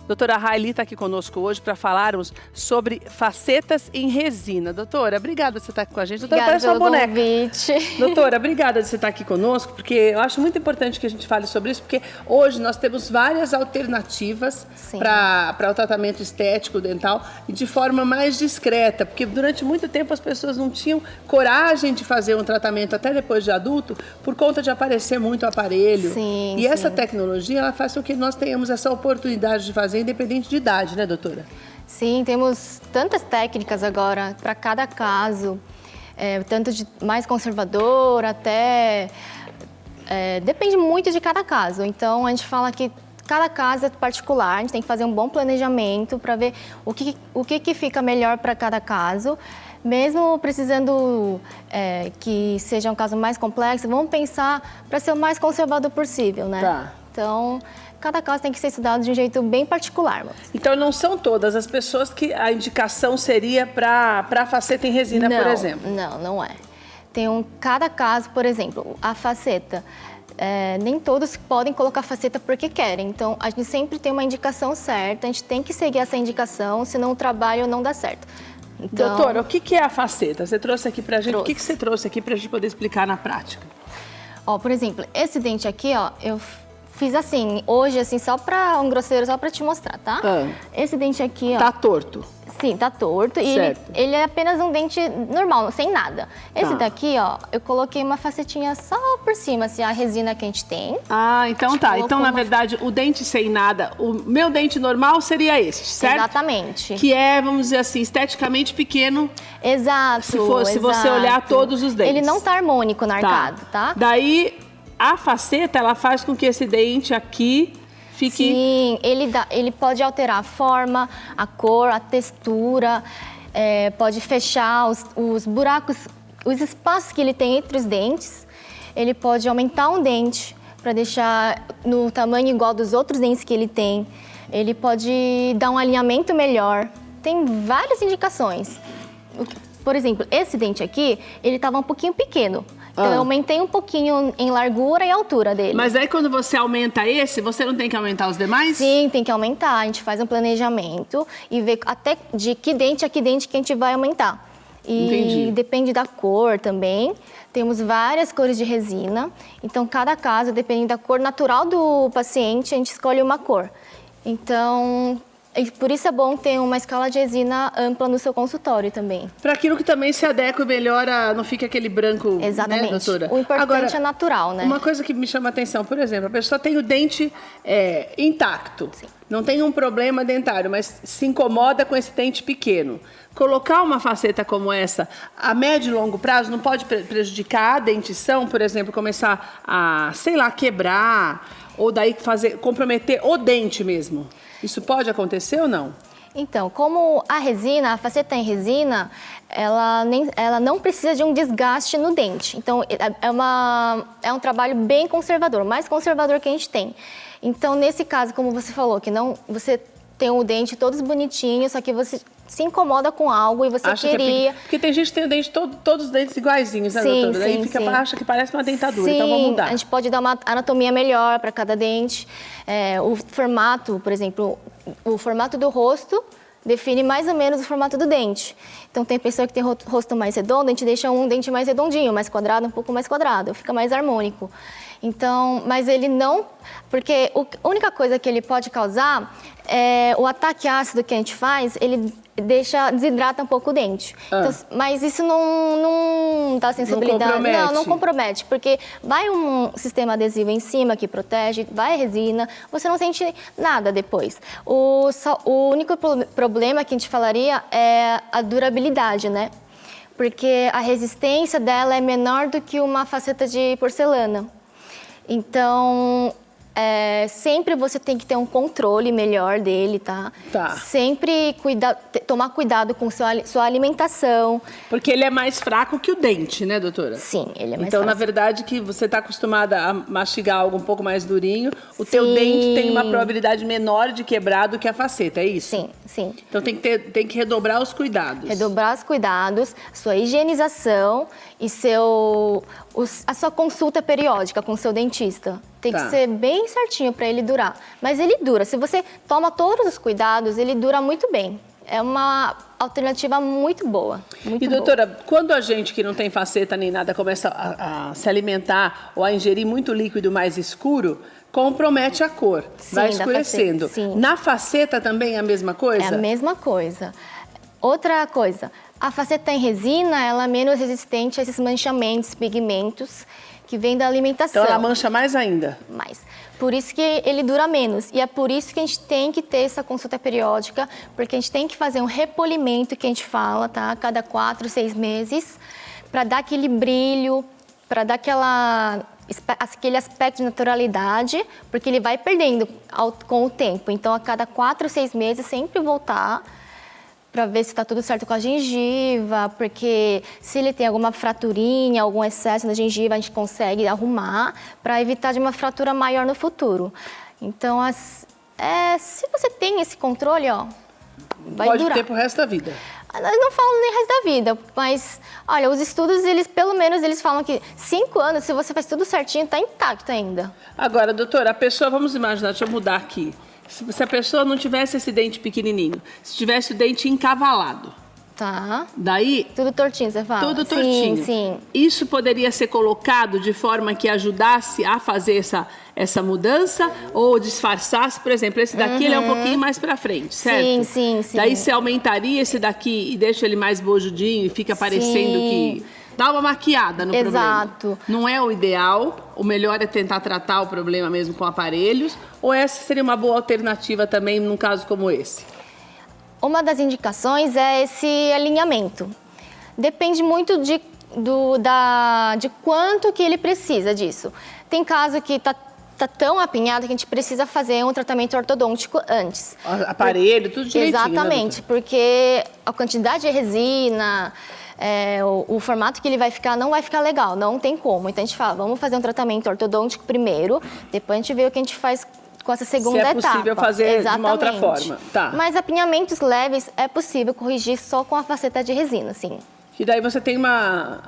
Doutora Raeli está aqui conosco hoje para falarmos sobre facetas em resina. Doutora, obrigada por você estar aqui com a gente. Doutora, obrigada parece uma boneca. Convite. Doutora, obrigada por você estar aqui conosco, porque eu acho muito importante que a gente fale sobre isso, porque hoje nós temos várias alternativas para o tratamento estético dental de forma mais discreta, porque durante muito tempo as pessoas não tinham coragem de fazer um tratamento até depois de adulto, por conta de aparecer muito aparelho. Sim, e essa tecnologia, ela faz com que nós tenhamos essa oportunidade de fazer independente de idade, né, doutora? Sim, temos tantas técnicas agora para cada caso, tanto de mais conservador até... depende muito de cada caso. Então, a gente fala que cada caso é particular, a gente tem que fazer um bom planejamento para ver o que fica melhor para cada caso. Mesmo precisando que seja um caso mais complexo, vamos pensar para ser o mais conservador possível, né? Tá. Então, cada caso tem que ser estudado de um jeito bem particular. Então, não são todas as pessoas que a indicação seria para faceta em resina, por exemplo? Não é. Cada caso, por exemplo, a faceta, nem todos podem colocar faceta porque querem. Então, a gente sempre tem uma indicação certa, a gente tem que seguir essa indicação, senão o trabalho não dá certo. Então, doutora, o que é a faceta? Você trouxe aqui pra gente, o que você trouxe aqui pra gente poder explicar na prática? Ó, por exemplo, esse dente aqui, ó, eu fiz assim, hoje, assim, só pra um grosseiro, só pra te mostrar, tá? Esse dente aqui, ó... Tá torto? Sim, tá torto. E ele é apenas um dente normal, sem nada. Esse daqui, ó, eu coloquei uma facetinha só por cima, assim, a resina que a gente tem. Ah, então tá. Então, na verdade, o dente sem nada, o meu dente normal seria esse, certo? Exatamente. Que é, vamos dizer assim, esteticamente pequeno. Exato, se você olhar todos os dentes. Ele não tá harmônico na arcada, tá? Daí, a faceta, ela faz com que esse dente aqui... Sim, ele pode alterar a forma, a cor, a textura, pode fechar os buracos, os espaços que ele tem entre os dentes. Ele pode aumentar um dente para deixar no tamanho igual dos outros dentes que ele tem. Ele pode dar um alinhamento melhor. Tem várias indicações. Por exemplo, esse dente aqui, ele estava um pouquinho pequeno. Então, eu aumentei um pouquinho em largura e altura dele. Mas aí, quando você aumenta esse, você não tem que aumentar os demais? Sim, tem que aumentar. A gente faz um planejamento e vê até de que dente a que dente que a gente vai aumentar. E depende da cor também. Temos várias cores de resina. Então, cada caso, dependendo da cor natural do paciente, a gente escolhe uma cor. Então... por isso é bom ter uma escala de resina ampla no seu consultório também. Para aquilo que também se adequa e melhora, não fica aquele branco, exatamente, né, doutora? O importante é natural, né? Uma coisa que me chama a atenção, por exemplo, a pessoa tem o dente intacto, não tem um problema dentário, mas se incomoda com esse dente pequeno. Colocar uma faceta como essa, a médio e longo prazo, não pode prejudicar a dentição, por exemplo, começar a, sei lá, quebrar, ou daí comprometer o dente mesmo? Isso pode acontecer ou não? Então, como a faceta em resina, ela não precisa de um desgaste no dente. Então, é um trabalho bem conservador, mais conservador que a gente tem. Então, nesse caso, como você falou, que você tem o dente todos bonitinhos, só que você se incomoda com algo e você queria... Porque tem gente que tem o dente todos os dentes iguaizinhos, né, doutora? Daí acha que parece uma dentadura, então vamos mudar. A gente pode dar uma anatomia melhor para cada dente. O formato, por exemplo, o formato do rosto define mais ou menos o formato do dente. Então, tem pessoa que tem rosto mais redondo, a gente deixa um dente mais redondinho, mais quadrado, um pouco mais quadrado, fica mais harmônico. Então, mas ele não... Porque a única coisa que ele pode causar é o ataque ácido que a gente faz, ele desidrata um pouco o dente. Então, mas isso não dá sensibilidade. Não compromete, porque vai um sistema adesivo em cima que protege, vai a resina, você não sente nada depois. O único problema que a gente falaria é a durabilidade, né? Porque a resistência dela é menor do que uma faceta de porcelana. Então, sempre você tem que ter um controle melhor dele, tá? Sempre tomar cuidado com sua alimentação. Porque ele é mais fraco que o dente, né, doutora? Sim, ele é mais Então, fraco. na verdade, que você está acostumada a mastigar algo um pouco mais durinho, o teu dente tem uma probabilidade menor de quebrar do que a faceta, é isso? Sim, sim. Então, tem que redobrar os cuidados. Redobrar os cuidados, sua higienização e a sua consulta periódica com o seu dentista. Tem que ser bem certinho para ele durar. Mas ele dura. Se você toma todos os cuidados, ele dura muito bem. É uma alternativa muito boa. Muito doutora, boa. Quando a gente que não tem faceta nem nada começa a se alimentar ou a ingerir muito líquido mais escuro, compromete a cor, Sim, vai escurecendo. Sim. Na faceta também é a mesma coisa? É a mesma coisa. Outra coisa, a faceta em resina, ela é menos resistente a esses manchamentos, pigmentos que vêm da alimentação. Então ela mancha mais ainda? Mais. Por isso que ele dura menos. E é por isso que a gente tem que ter essa consulta periódica, porque a gente tem que fazer um repolimento, que a gente fala, tá? A cada 4, 6 meses, para dar aquele brilho, para dar aquele aspecto de naturalidade, porque ele vai perdendo com o tempo. Então, a cada 4, 6 meses, sempre voltar para ver se está tudo certo com a gengiva, porque se ele tem alguma fraturinha, algum excesso na gengiva, a gente consegue arrumar para evitar de uma fratura maior no futuro. Então, se você tem esse controle, ó, vai durar. Pode ter pro resto da vida. Eu não falo nem resto da vida, mas, olha, os estudos, pelo menos, eles falam que 5 anos, se você faz tudo certinho, está intacto ainda. Agora, doutora, a pessoa, vamos imaginar, deixa eu mudar aqui. Se a pessoa não tivesse esse dente pequenininho, se tivesse o dente encavalado. Tá. Daí... Tudo tortinho, você fala? Tudo tortinho. Sim, sim. Isso poderia ser colocado de forma que ajudasse a fazer essa mudança ou disfarçasse? Por exemplo, esse daqui ele é um pouquinho mais para frente, certo? Sim, sim, sim. Daí você aumentaria esse daqui e deixa ele mais bojudinho e fica parecendo que... Dá uma maquiada no problema. Exato. Não é o ideal, o melhor é tentar tratar o problema mesmo com aparelhos, ou essa seria uma boa alternativa também num caso como esse? Uma das indicações é esse alinhamento. Depende muito de quanto que ele precisa disso. Tem caso que tá tão apinhado que a gente precisa fazer um tratamento ortodôntico antes. Aparelho, tudo direitinho. Exatamente, né, porque a quantidade de resina... o formato que ele vai ficar não vai ficar legal, não tem como. Então a gente fala, vamos fazer um tratamento ortodôntico primeiro, depois a gente vê o que a gente faz com essa segunda etapa. Se é possível fazer Exatamente. de uma outra forma. Tá. Mas apinhamentos leves é possível corrigir só com a faceta de resina, sim. E daí você tem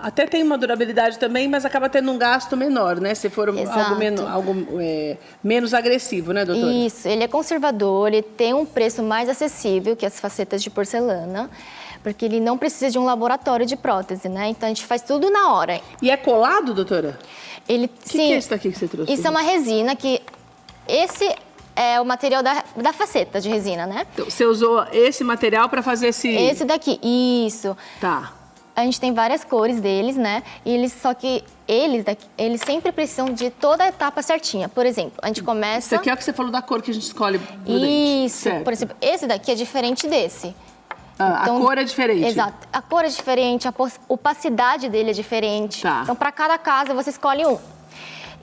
até tem uma durabilidade também, mas acaba tendo um gasto menor, né? Se for algo menos agressivo, né, doutora? Isso, ele é conservador, ele tem um preço mais acessível que as facetas de porcelana, porque ele não precisa de um laboratório de prótese, né? Então, a gente faz tudo na hora. E é colado, doutora? Sim. O que é isso daqui que você trouxe? Isso é uma resina que... Esse é o material da faceta de resina, né? Então, você usou esse material para fazer esse... Esse daqui, isso. Tá. A gente tem várias cores deles, né? Só que eles sempre precisam de toda a etapa certinha. Por exemplo, a gente começa... Isso aqui é o que você falou da cor que a gente escolhe pro dente. Isso. Certo. Por exemplo, esse daqui é diferente desse. Então, a cor é diferente. Exato. A cor é diferente, a opacidade dele é diferente. Tá. Então, para cada caso, você escolhe um.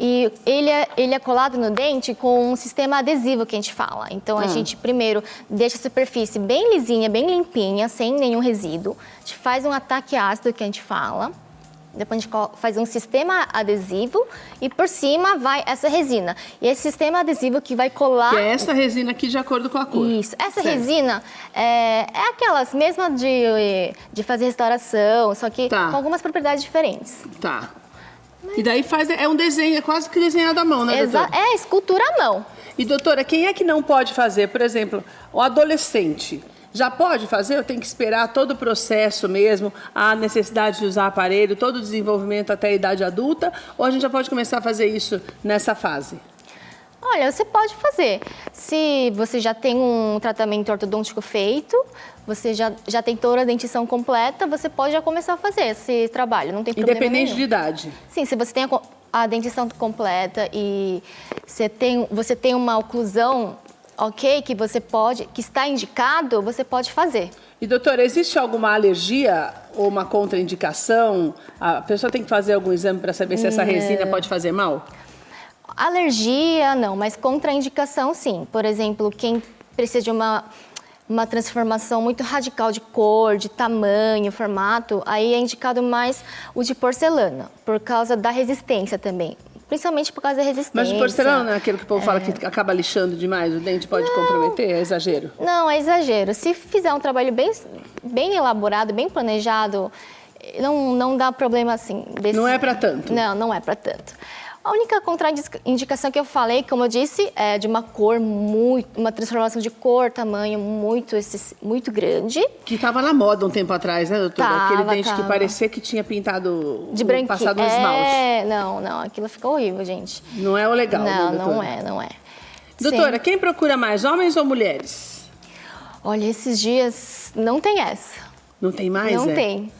E ele é colado no dente com um sistema adesivo que a gente fala. Então, a gente primeiro deixa a superfície bem lisinha, bem limpinha, sem nenhum resíduo. A gente faz um ataque ácido que a gente fala. Depois a gente faz um sistema adesivo e por cima vai essa resina. E esse sistema adesivo que vai colar... Que é essa resina aqui de acordo com a cor. Isso. Essa resina é aquelas mesmas de fazer restauração, só que com algumas propriedades diferentes. Tá. E daí é um desenho, é quase que desenhado à mão, né, doutora? É escultura à mão. E, doutora, quem é que não pode fazer? Por exemplo, o adolescente... Já pode fazer? Eu tenho que esperar todo o processo mesmo, a necessidade de usar aparelho, todo o desenvolvimento até a idade adulta? Ou a gente já pode começar a fazer isso nessa fase? Olha, você pode fazer. Se você já tem um tratamento ortodôntico feito, você já tem toda a dentição completa, você pode já começar a fazer esse trabalho, não tem problema nenhum. Independente de idade? Sim, se você tem a dentição completa e você tem uma oclusão... ok, que está indicado, você pode fazer. E, doutora, existe alguma alergia ou uma contraindicação? A pessoa tem que fazer algum exame para saber se essa resina pode fazer mal? Alergia, não, mas contraindicação, sim. Por exemplo, quem precisa de uma transformação muito radical de cor, de tamanho, formato, aí é indicado mais o de porcelana, por causa da resistência também. Principalmente por causa da resistência. Mas de porcelana não é aquilo que o povo fala que acaba lixando demais? O dente pode comprometer? É exagero? Não, é exagero. Se fizer um trabalho bem elaborado, bem planejado, não dá problema assim. Não é para tanto? Não é para tanto. A única contraindicação que eu falei, como eu disse, é de uma cor uma transformação de cor, tamanho muito grande. Que estava na moda um tempo atrás, né, doutora? Aquele dente que tava. parecia que tinha pintado, De branquinho. passado um esmalte. Não, aquilo ficou horrível, gente. Não é o legal, Não, né, doutora? não é. Doutora, Sim. quem procura mais, homens ou mulheres? Olha, esses dias não tem essa. Não tem mais, Não tem.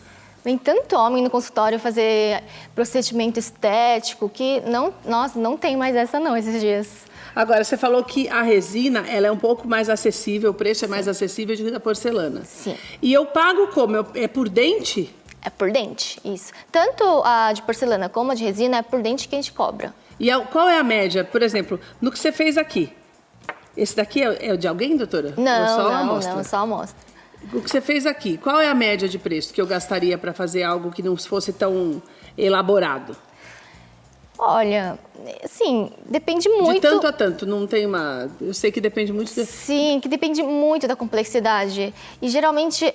Vem tanto homem no consultório fazer procedimento estético que não tem mais essa não esses dias. Agora, você falou que a resina, ela é um pouco mais acessível, o preço é mais acessível do que a porcelana. Sim. E eu pago como? É por dente? É por dente, isso. Tanto a de porcelana como a de resina é por dente que a gente cobra. E qual é a média, por exemplo, no que você fez aqui? Esse daqui é o de alguém, doutora? Ou só a amostra? Não, só a amostra. O que você fez aqui, qual é a média de preço que eu gastaria para fazer algo que não fosse tão elaborado? Olha, assim, depende muito... De tanto a tanto, não tem uma... Eu sei que depende muito... Sim, que depende muito da complexidade. E geralmente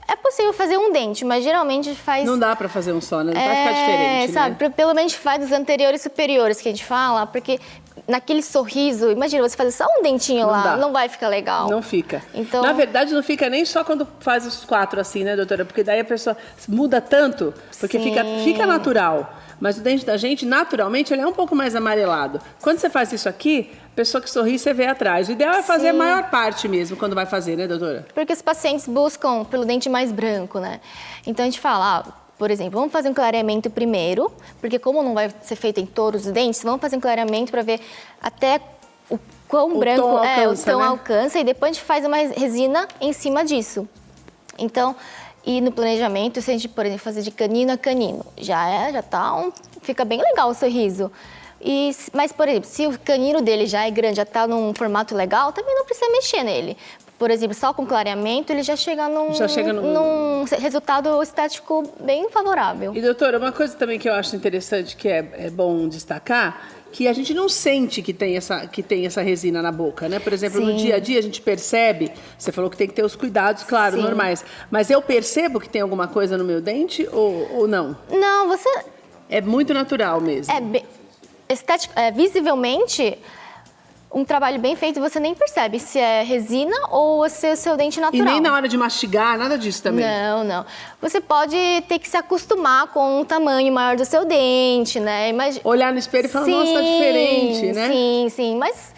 é possível fazer um dente, mas geralmente faz... Não dá para fazer um só, né? Vai ficar diferente, sabe? né? Pelo menos faz os anteriores e superiores que a gente fala, porque naquele sorriso, imagina, você fazer só um dentinho lá, não vai ficar legal. Não fica. Então... Na verdade, não fica nem só quando faz os 4 assim, né, doutora? Porque daí a pessoa muda tanto, porque fica natural. Mas o dente da gente, naturalmente, ele é um pouco mais amarelado. Quando você faz isso aqui, a pessoa que sorri, você vê atrás. O ideal é fazer a maior parte mesmo, quando vai fazer, né, doutora? Porque os pacientes buscam pelo dente mais branco, né? Então a gente fala, por exemplo, vamos fazer um clareamento primeiro, porque como não vai ser feito em todos os dentes, vamos fazer um clareamento para ver até o quão branco o tom alcança, e depois a gente faz uma resina em cima disso. Então, e no planejamento, se a gente, por exemplo, fazer de canino a canino, fica bem legal o sorriso. Mas, por exemplo, se o canino dele já é grande, já está num formato legal, também não precisa mexer nele. Por exemplo, só com clareamento, ele já chega num resultado estético bem favorável. E, doutora, uma coisa também que eu acho interessante, que é bom destacar, que a gente não sente que tem essa resina na boca, né? Por exemplo, no dia a dia a gente percebe, você falou que tem que ter os cuidados, claro, normais, mas eu percebo que tem alguma coisa no meu dente ou não? Não, você... É muito natural mesmo. Visivelmente, um trabalho bem feito, você nem percebe se é resina ou se é seu dente natural. E nem na hora de mastigar, nada disso também? Não. Você pode ter que se acostumar com um tamanho maior do seu dente, né? Olhar no espelho e falar, nossa, tá diferente, né? Sim, mas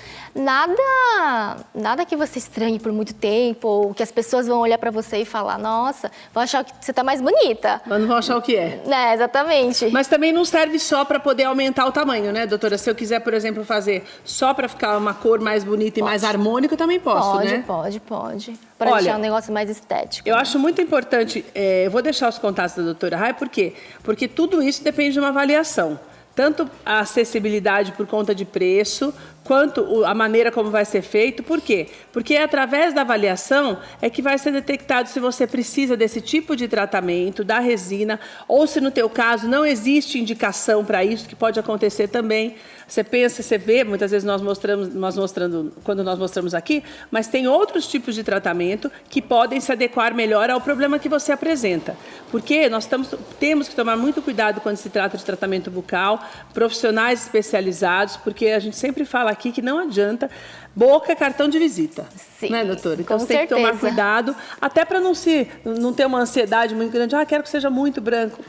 nada que você estranhe por muito tempo, ou que as pessoas vão olhar pra você e falar, nossa, vão achar que você tá mais bonita. Mas não vão achar o que é. Exatamente. Mas também não serve só para poder aumentar o tamanho, né, doutora? Se eu quiser, por exemplo, fazer só para ficar uma cor mais bonita e mais harmônica, eu também posso, né? Pode. Para deixar um negócio mais estético. Eu acho muito importante, eu vou deixar os contatos da doutora Rai, por quê? Porque tudo isso depende de uma avaliação. Tanto a acessibilidade por conta de preço, quanto a maneira como vai ser feito. Por quê? Porque é através da avaliação é que vai ser detectado se você precisa desse tipo de tratamento, da resina, ou se no teu caso não existe indicação para isso, que pode acontecer também. Você pensa, você vê, muitas vezes quando nós mostramos aqui, mas tem outros tipos de tratamento que podem se adequar melhor ao problema que você apresenta. Porque nós temos que tomar muito cuidado quando se trata de tratamento bucal, profissionais especializados, porque a gente sempre fala aqui que não adianta, boca é cartão de visita. Sim, né, doutora? Então você tem que tomar cuidado, até para não ter uma ansiedade muito grande. Quero que seja muito branco.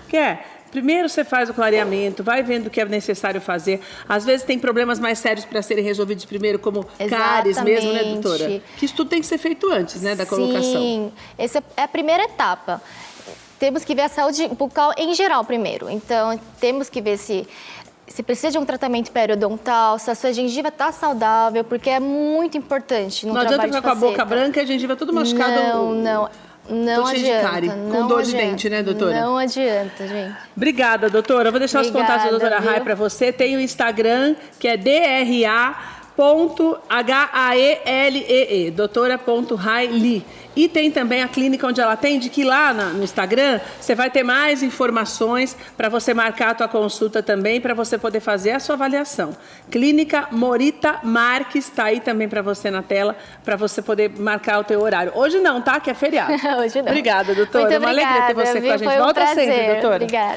Primeiro você faz o clareamento, vai vendo o que é necessário fazer. Às vezes tem problemas mais sérios para serem resolvidos primeiro, como cáries mesmo, né, doutora? Que isso tudo tem que ser feito antes, né, da colocação. Sim, essa é a primeira etapa. Temos que ver a saúde bucal em geral primeiro. Então, temos que ver se precisa de um tratamento periodontal, se a sua gengiva está saudável, porque é muito importante no trabalho de faceta. Não adianta ficar com a boca branca e a gengiva tudo machucada. Não cheio de cárie, com dor de dente, né, doutora? Não adianta, gente. Obrigada, doutora. Eu vou deixar os contatos da doutora Rai para você. Tem o Instagram, que é DRA.HAELEE, doutora.Raili. E tem também a clínica onde ela atende, que lá no Instagram você vai ter mais informações para você marcar a tua consulta também, para você poder fazer a sua avaliação. Clínica Morita Marques, está aí também para você na tela, para você poder marcar o teu horário. Hoje não, tá? Que é feriado. Hoje não. Obrigada, doutora. Muito uma alegria ter você com a gente. Foi um Volta prazer. sempre, doutora. Obrigada.